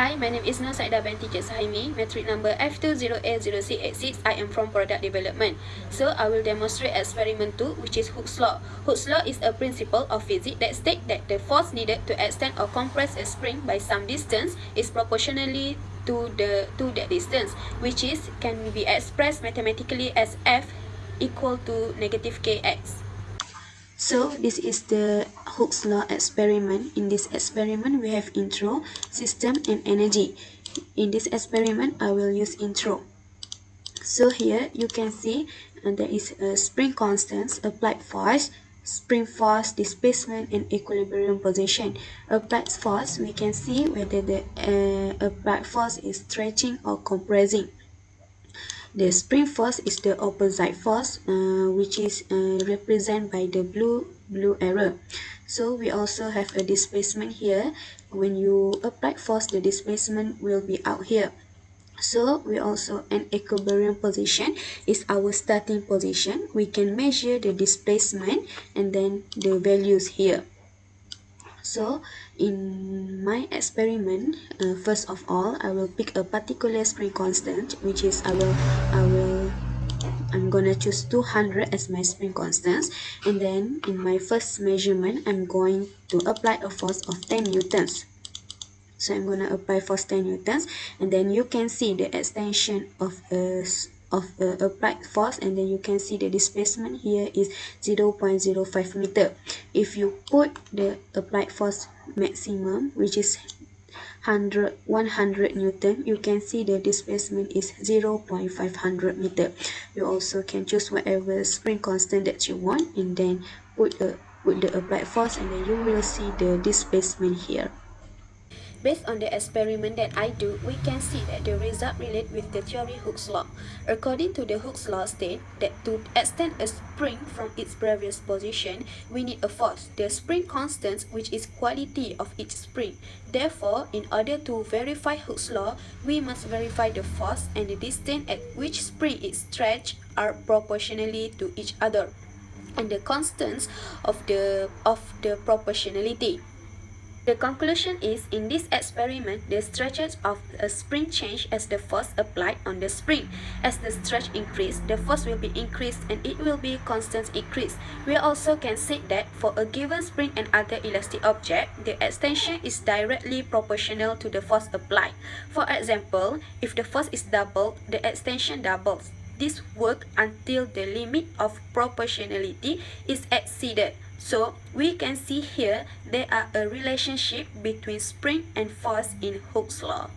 Hi, my name is Nur Saida binti Cik Sahimi, metric number F20A0686. I am from Product Development. So, I will demonstrate experiment 2, which is Hooke's law. Hooke's law is a principle of physics that states that the force needed to extend or compress a spring by some distance is proportionally to that distance, which can be expressed mathematically as F equal to negative kx. So this is the Hooke's law experiment. In this experiment, we have intro, system, and energy. In this experiment, I will use intro. So here you can see there is a spring constants, applied force, spring force, displacement, and equilibrium position. Applied force, we can see whether the applied force is stretching or compressing. The spring force is the opposite force, which is represented by the blue arrow. So we also have a displacement here. When you apply force, the displacement will be out here. So we also an equilibrium position is our starting position. We can measure the displacement and then the values here. So in my experiment, first of all, I will pick a particular spring constant, which is I'm gonna choose 200 as my spring constant, and then in my first measurement, I'm going to apply a force of 10 newtons. So I'm gonna apply force 10 newtons, and then you can see the extension of applied force, and then you can see the displacement here is 0.05 meter. If you put the applied force maximum, which is 100 newton, you can see the displacement is 0.500 meter. You also can choose whatever spring constant that you want, and then put the applied force, and then you will see the displacement here. Based on the experiment that I do, we can see that the result relate with the theory Hooke's law. According to the Hooke's law state that to extend a spring from its previous position, we need a force, the spring constant, which is quality of each spring. Therefore, in order to verify Hooke's law, we must verify the force and the distance at which spring is stretched are proportionally to each other, and the constants of the proportionality. The conclusion is, in this experiment, the stretches of a spring change as the force applied on the spring. As the stretch increases, the force will be increased and it will be constant increase. We also can say that for a given spring and other elastic object, the extension is directly proportional to the force applied. For example, if the force is doubled, the extension doubles. This works until the limit of proportionality is exceeded. So we can see here there are a relationship between spring and force in Hooke's law.